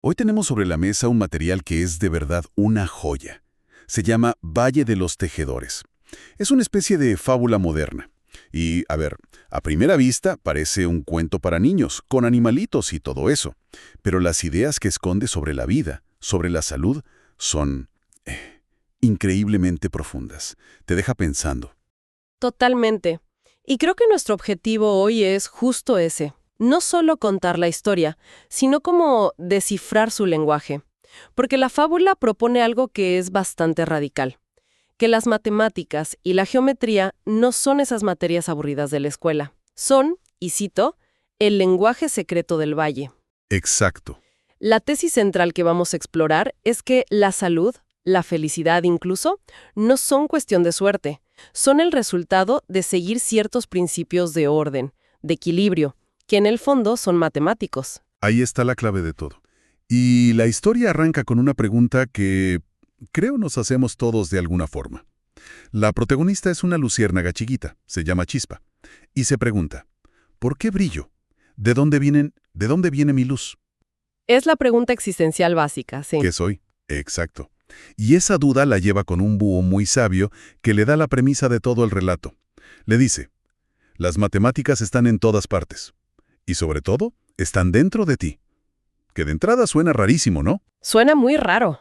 Hoy tenemos sobre la mesa un material que es de verdad una joya. Se llama Valle de los Tejedores. Es una especie de fábula moderna. Y, a primera vista parece un cuento para niños, con animalitos y todo eso. Pero las ideas que esconde sobre la vida, sobre la salud, son increíblemente profundas. Te deja pensando. Totalmente. Y creo que nuestro objetivo hoy es justo ese. No solo contar la historia, sino como descifrar su lenguaje. Porque la fábula propone algo que es bastante radical. Que las matemáticas y la geometría no son esas materias aburridas de la escuela. Son, y cito, el lenguaje secreto del valle. Exacto. La tesis central que vamos a explorar es que la salud, la felicidad incluso, no son cuestión de suerte. Son el resultado de seguir ciertos principios de orden, de equilibrio, que en el fondo son matemáticos. Ahí está la clave de todo. Y la historia arranca con una pregunta que creo nos hacemos todos de alguna forma. La protagonista es una luciérnaga chiquita, se llama Chispa, y se pregunta, ¿por qué brillo? ¿De dónde viene mi luz? Es la pregunta existencial básica, sí. ¿Qué soy? Exacto. Y esa duda la lleva con un búho muy sabio que le da la premisa de todo el relato. Le dice, las matemáticas están en todas partes. Y sobre todo, están dentro de ti. Que de entrada suena rarísimo, ¿no? Suena muy raro.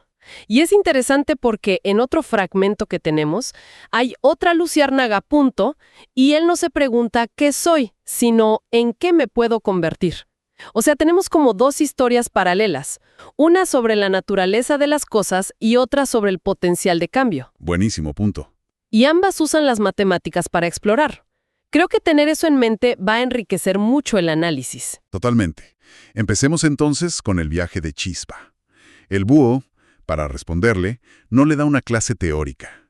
Y es interesante porque en otro fragmento que tenemos hay otra luciérnaga a punto y él no se pregunta qué soy, sino en qué me puedo convertir. O sea, tenemos como dos historias paralelas, una sobre la naturaleza de las cosas y otra sobre el potencial de cambio. Buenísimo punto. Y ambas usan las matemáticas para explorar. Creo que tener eso en mente va a enriquecer mucho el análisis. Totalmente. Empecemos entonces con el viaje de Chispa. El búho, para responderle, no le da una clase teórica.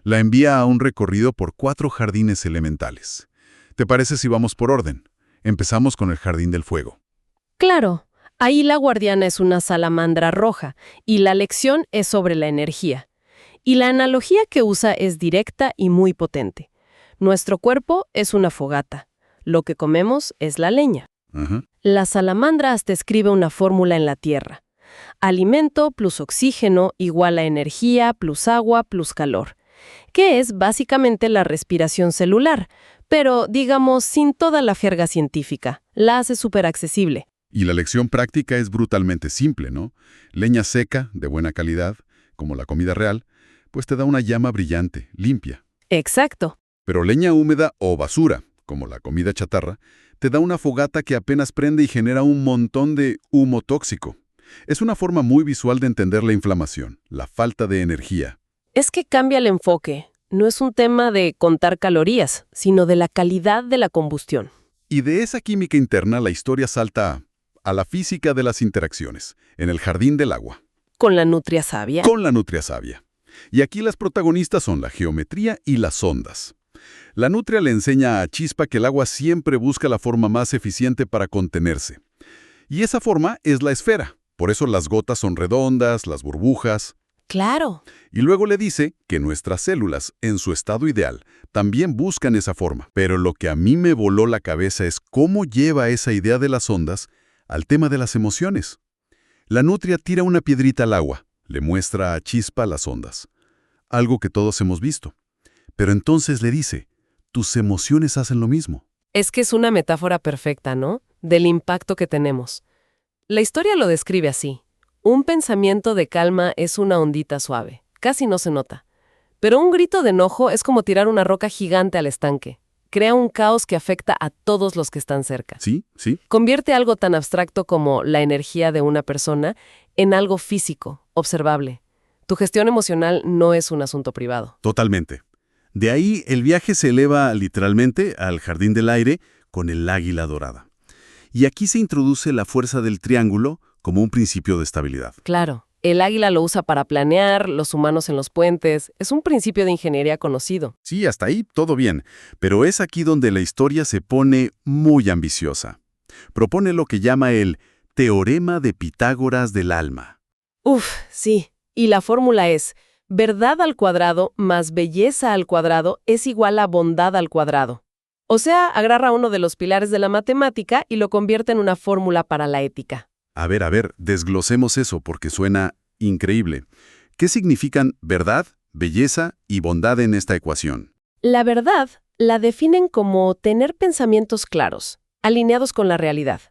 La envía a un recorrido por 4 jardines elementales. ¿Te parece si vamos por orden? Empezamos con el Jardín del Fuego. Claro, ahí la guardiana es una salamandra roja y la lección es sobre la energía. Y la analogía que usa es directa y muy potente. Nuestro cuerpo es una fogata. Lo que comemos es la leña. La salamandra hasta escribe una fórmula en la tierra. Alimento plus oxígeno igual a energía plus agua plus calor, que es básicamente la respiración celular, pero, digamos, sin toda la jerga científica. La hace súper accesible. Y la lección práctica es brutalmente simple, ¿no? Leña seca, de buena calidad, como la comida real, pues te da una llama brillante, limpia. Exacto. Pero leña húmeda o basura, como la comida chatarra, te da una fogata que apenas prende y genera un montón de humo tóxico. Es una forma muy visual de entender la inflamación, la falta de energía. Es que cambia el enfoque. No es un tema de contar calorías, sino de la calidad de la combustión. Y de esa química interna la historia salta a la física de las interacciones, en el jardín del agua. ¿Con la nutria sabia? Con la nutria sabia. Y aquí las protagonistas son la geometría y las ondas. La nutria le enseña a Chispa que el agua siempre busca la forma más eficiente para contenerse. Y esa forma es la esfera. Por eso las gotas son redondas, las burbujas. Claro. Y luego le dice que nuestras células, en su estado ideal, también buscan esa forma. Pero lo que a mí me voló la cabeza es cómo lleva esa idea de las ondas al tema de las emociones. La nutria tira una piedrita al agua, le muestra a Chispa las ondas. Algo que todos hemos visto. Pero entonces le dice, tus emociones hacen lo mismo. Es que es una metáfora perfecta, ¿no? Del impacto que tenemos. La historia lo describe así. Un pensamiento de calma es una ondita suave. Casi no se nota. Pero un grito de enojo es como tirar una roca gigante al estanque. Crea un caos que afecta a todos los que están cerca. Sí. Convierte algo tan abstracto como la energía de una persona en algo físico, observable. Tu gestión emocional no es un asunto privado. Totalmente. De ahí el viaje se eleva literalmente al jardín del aire con el águila dorada. Y aquí se introduce la fuerza del triángulo como un principio de estabilidad. Claro, el águila lo usa para planear, los humanos en los puentes. Es un principio de ingeniería conocido. Sí, hasta ahí todo bien, pero es aquí donde la historia se pone muy ambiciosa. Propone lo que llama el teorema de Pitágoras del alma. Sí. Y la fórmula es: verdad al cuadrado más belleza al cuadrado es igual a bondad al cuadrado. O sea, agarra uno de los pilares de la matemática y lo convierte en una fórmula para la ética. A ver, desglosemos eso porque suena increíble. ¿Qué significan verdad, belleza y bondad en esta ecuación? La verdad la definen como tener pensamientos claros, alineados con la realidad.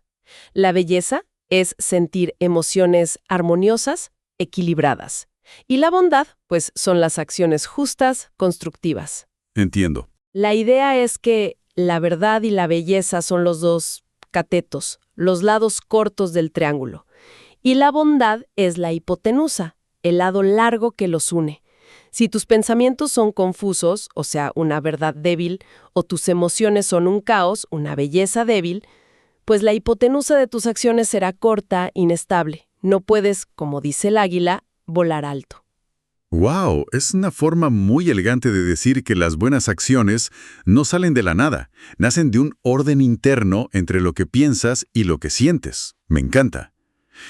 La belleza es sentir emociones armoniosas, equilibradas. Y la bondad, pues, son las acciones justas, constructivas. Entiendo. La idea es que la verdad y la belleza son los dos catetos, los lados cortos del triángulo. Y la bondad es la hipotenusa, el lado largo que los une. Si tus pensamientos son confusos, o sea, una verdad débil, o tus emociones son un caos, una belleza débil, pues la hipotenusa de tus acciones será corta, inestable. No puedes, como dice el águila, volar alto. ¡Wow! Es una forma muy elegante de decir que las buenas acciones no salen de la nada, nacen de un orden interno entre lo que piensas y lo que sientes. Me encanta.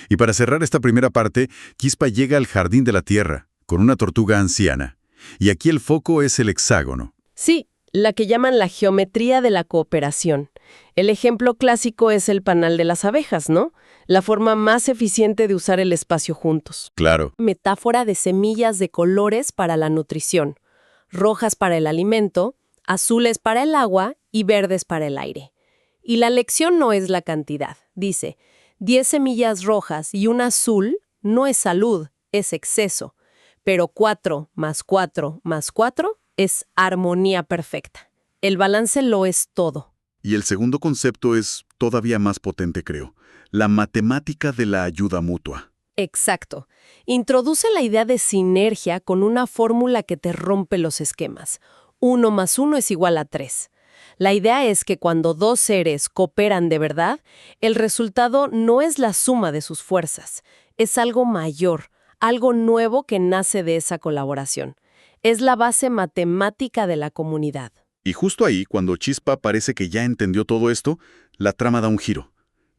Y para cerrar esta primera parte, Quispa llega al jardín de la tierra, con una tortuga anciana. Y aquí el foco es el hexágono. Sí, la que llaman la geometría de la cooperación. El ejemplo clásico es el panal de las abejas, ¿no? La forma más eficiente de usar el espacio juntos. Claro. Metáfora de semillas de colores para la nutrición, rojas para el alimento, azules para el agua y verdes para el aire. Y la lección no es la cantidad. Dice, 10 semillas rojas y una azul no es salud, es exceso. Pero 4 más 4 más 4 es armonía perfecta. El balance lo es todo. Y el segundo concepto es todavía más potente, creo. La matemática de la ayuda mutua. Exacto. Introduce la idea de sinergia con una fórmula que te rompe los esquemas. 1 más 1 es igual a 3. La idea es que cuando dos seres cooperan de verdad, el resultado no es la suma de sus fuerzas, es algo mayor, algo nuevo que nace de esa colaboración. Es la base matemática de la comunidad. Y justo ahí, cuando Chispa parece que ya entendió todo esto, la trama da un giro.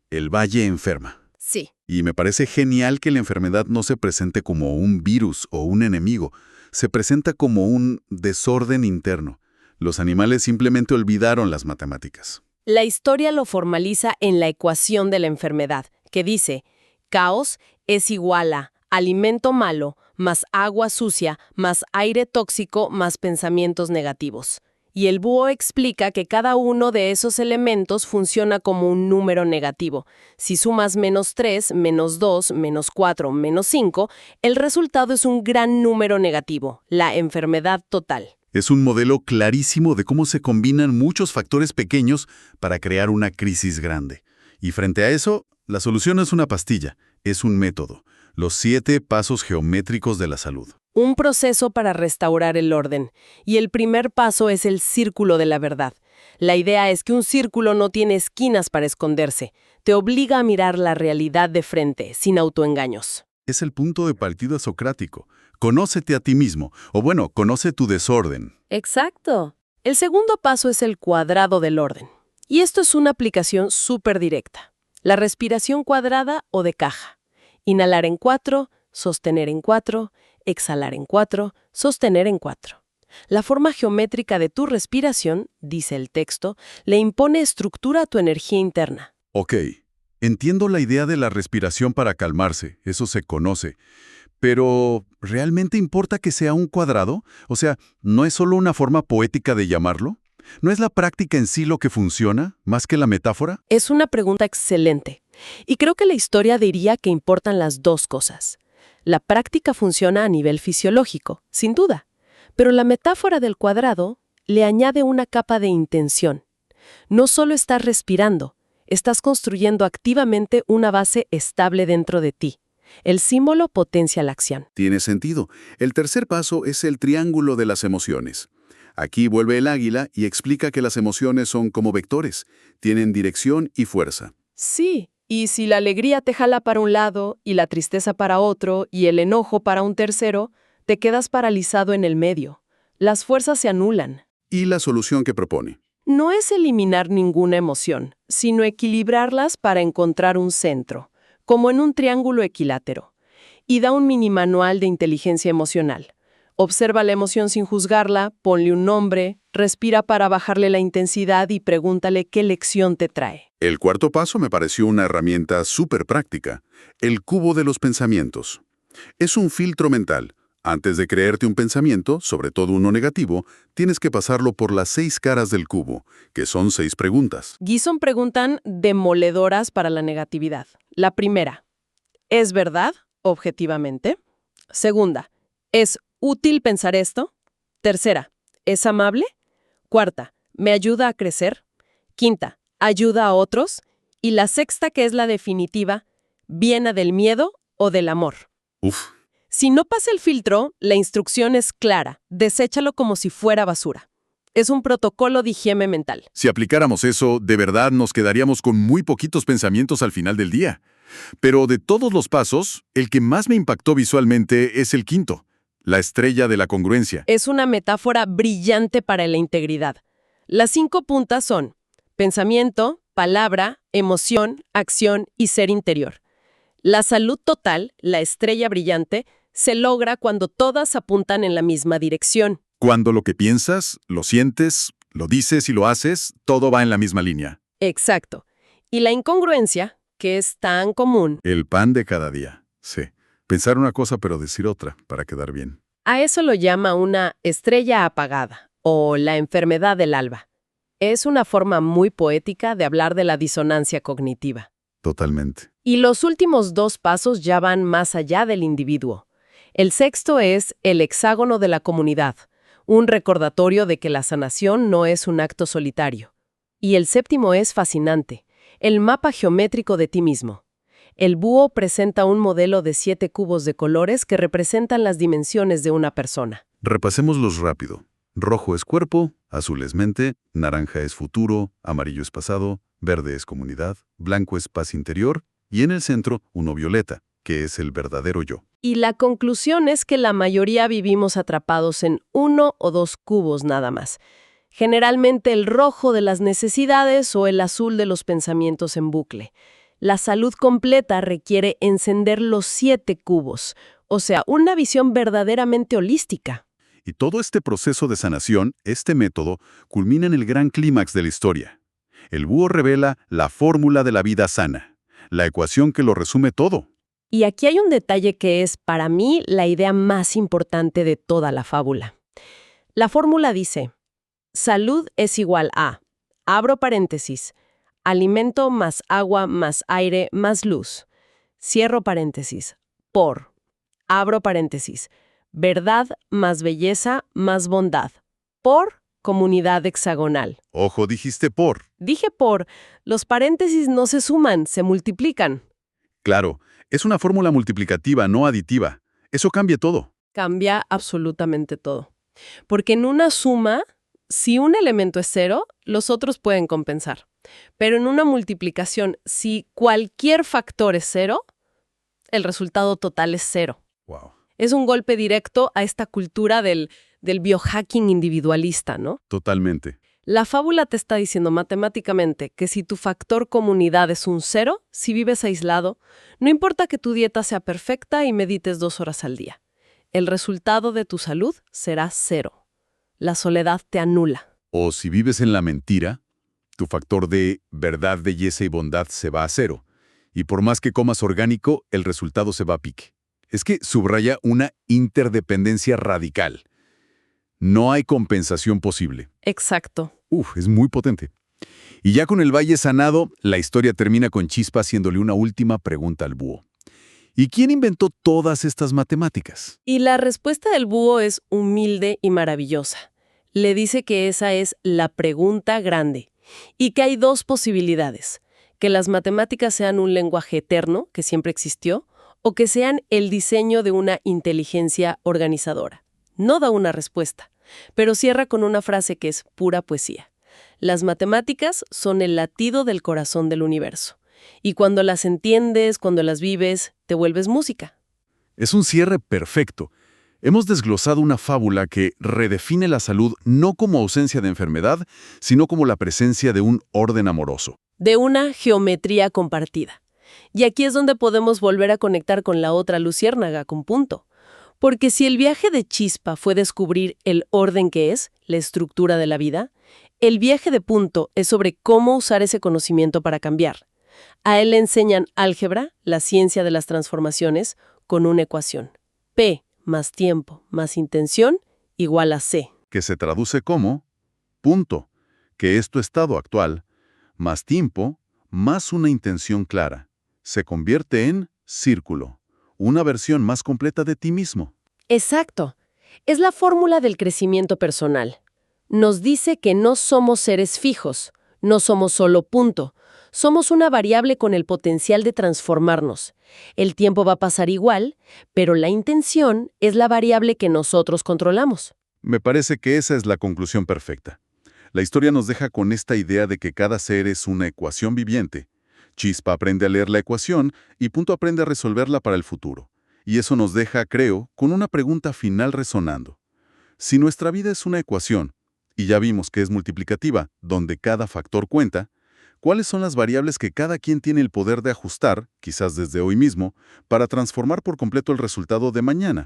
El valle enferma. Sí. Y me parece genial que la enfermedad no se presente como un virus o un enemigo, se presenta como un desorden interno. Los animales simplemente olvidaron las matemáticas. La historia lo formaliza en la ecuación de la enfermedad, que dice, caos es igual a alimento malo, más agua sucia, más aire tóxico, más pensamientos negativos. Y el búho explica que cada uno de esos elementos funciona como un número negativo. Si sumas -3, -2, -4, -5, el resultado es un gran número negativo, la enfermedad total. Es un modelo clarísimo de cómo se combinan muchos factores pequeños para crear una crisis grande. Y frente a eso, la solución no es una pastilla, es un método. Los 7 pasos geométricos de la salud. Un proceso para restaurar el orden. Y el primer paso es el círculo de la verdad. La idea es que un círculo no tiene esquinas para esconderse. Te obliga a mirar la realidad de frente, sin autoengaños. Es el punto de partida socrático. Conócete a ti mismo, o bueno, conoce tu desorden. Exacto. El segundo paso es el cuadrado del orden. Y esto es una aplicación súper directa. La respiración cuadrada o de caja. Inhalar en 4, sostener en 4, exhalar en 4, sostener en 4. La forma geométrica de tu respiración, dice el texto, le impone estructura a tu energía interna. Ok, entiendo la idea de la respiración para calmarse, eso se conoce. Pero, ¿realmente importa que sea un cuadrado? O sea, ¿no es solo una forma poética de llamarlo? ¿No es la práctica en sí lo que funciona, más que la metáfora? Es una pregunta excelente. Y creo que la historia diría que importan las dos cosas. La práctica funciona a nivel fisiológico, sin duda. Pero la metáfora del cuadrado le añade una capa de intención. No solo estás respirando, estás construyendo activamente una base estable dentro de ti. El símbolo potencia la acción. Tiene sentido. El tercer paso es el triángulo de las emociones. Aquí vuelve el águila y explica que las emociones son como vectores, tienen dirección y fuerza. Sí, y si la alegría te jala para un lado y la tristeza para otro y el enojo para un tercero, te quedas paralizado en el medio. Las fuerzas se anulan. ¿Y la solución que propone? No es eliminar ninguna emoción, sino equilibrarlas para encontrar un centro, como en un triángulo equilátero. Y da un mini manual de inteligencia emocional. Observa la emoción sin juzgarla, ponle un nombre, Respira para bajarle la intensidad y pregúntale qué lección te trae. El cuarto paso me pareció una herramienta súper práctica, el cubo de los pensamientos. Es un filtro mental. Antes de creerte un pensamiento, sobre todo uno negativo, tienes que pasarlo por las 6 caras del cubo, que son 6 preguntas. Gison preguntan demoledoras para la negatividad. La primera, ¿es verdad, objetivamente? Segunda, ¿es útil pensar esto? Tercera, ¿es amable? Cuarta, ¿me ayuda a crecer? Quinta, ¿ayuda a otros? Y la sexta, que es la definitiva, ¿viene del miedo o del amor? Uf. Si no pasa el filtro, la instrucción es clara. Deséchalo como si fuera basura. Es un protocolo de higiene mental. Si aplicáramos eso, de verdad nos quedaríamos con muy poquitos pensamientos al final del día. Pero de todos los pasos, el que más me impactó visualmente es el quinto, la estrella de la congruencia. Es una metáfora brillante para la integridad. Las 5 puntas son pensamiento, palabra, emoción, acción y ser interior. La salud total, la estrella brillante, se logra cuando todas apuntan en la misma dirección. Cuando lo que piensas, lo sientes, lo dices y lo haces, todo va en la misma línea. Exacto. Y la incongruencia, que es tan común, El pan de cada día. Sí. Pensar una cosa pero decir otra para quedar bien. a eso lo llama una estrella apagada o la enfermedad del alba. Es una forma muy poética de hablar de la disonancia cognitiva. Totalmente. Y los últimos 2 pasos ya van más allá del individuo. El sexto es el hexágono de la comunidad, un recordatorio de que la sanación no es un acto solitario. Y el séptimo es fascinante, el mapa geométrico de ti mismo. El búho presenta un modelo de 7 cubos de colores que representan las dimensiones de una persona. Repasémoslos rápido. Rojo es cuerpo, azul es mente, naranja es futuro, amarillo es pasado, verde es comunidad, blanco es paz interior y en el centro uno violeta, que es el verdadero yo. Y la conclusión es que la mayoría vivimos atrapados en 1 o 2 cubos nada más. Generalmente el rojo de las necesidades o el azul de los pensamientos en bucle. La salud completa requiere encender los 7 cubos, o sea, una visión verdaderamente holística. Y todo este proceso de sanación, este método, culmina en el gran clímax de la historia. El búho revela la fórmula de la vida sana, la ecuación que lo resume todo. Y aquí hay un detalle que es, para mí, la idea más importante de toda la fábula. La fórmula dice, salud es igual a, abro paréntesis, alimento más agua más aire más luz, cierro paréntesis, por, abro paréntesis, verdad más belleza más bondad, por comunidad hexagonal. Ojo, dijiste por. Dije por, los paréntesis no se suman, se multiplican. Claro, es una fórmula multiplicativa, no aditiva. Eso cambia todo. Cambia absolutamente todo. Porque en una suma, si un elemento es 0, los otros pueden compensar. Pero en una multiplicación, si cualquier factor es 0, el resultado total es 0. Wow. Es un golpe directo a esta cultura del biohacking individualista, ¿no? Totalmente. La fábula te está diciendo matemáticamente que si tu factor comunidad es un 0, si vives aislado, no importa que tu dieta sea perfecta y medites 2 horas al día. El resultado de tu salud será 0. La soledad te anula. O si vives en la mentira, tu factor de verdad, belleza y bondad se va a 0. Y por más que comas orgánico, el resultado se va a pique. Es que subraya una interdependencia radical. No hay compensación posible. Exacto. Es muy potente. Y ya con el valle sanado, la historia termina con Chispa haciéndole una última pregunta al búho. ¿Y quién inventó todas estas matemáticas? Y la respuesta del búho es humilde y maravillosa. Le dice que esa es la pregunta grande y que hay 2 posibilidades. Que las matemáticas sean un lenguaje eterno, que siempre existió, o que sean el diseño de una inteligencia organizadora. No da una respuesta, pero cierra con una frase que es pura poesía. Las matemáticas son el latido del corazón del universo. Y cuando las entiendes, cuando las vives, te vuelves música. Es un cierre perfecto. Hemos desglosado una fábula que redefine la salud no como ausencia de enfermedad, sino como la presencia de un orden amoroso. De una geometría compartida. Y aquí es donde podemos volver a conectar con la otra luciérnaga, con Punto. Porque si el viaje de Chispa fue descubrir el orden que es, la estructura de la vida, el viaje de Punto es sobre cómo usar ese conocimiento para cambiar. A él le enseñan álgebra, la ciencia de las transformaciones, con una ecuación. P más tiempo más intención igual a C. Que se traduce como punto, que es tu estado actual, más tiempo, más una intención clara. Se convierte en círculo, una versión más completa de ti mismo. Exacto. Es la fórmula del crecimiento personal. Nos dice que no somos seres fijos, no somos solo punto. Somos una variable con el potencial de transformarnos. El tiempo va a pasar igual, pero la intención es la variable que nosotros controlamos. Me parece que esa es la conclusión perfecta. La historia nos deja con esta idea de que cada ser es una ecuación viviente. Chispa aprende a leer la ecuación y Punto aprende a resolverla para el futuro. Y eso nos deja, creo, con una pregunta final resonando. Si nuestra vida es una ecuación, y ya vimos que es multiplicativa, donde cada factor cuenta, ¿cuáles son las variables que cada quien tiene el poder de ajustar, quizás desde hoy mismo, para transformar por completo el resultado de mañana?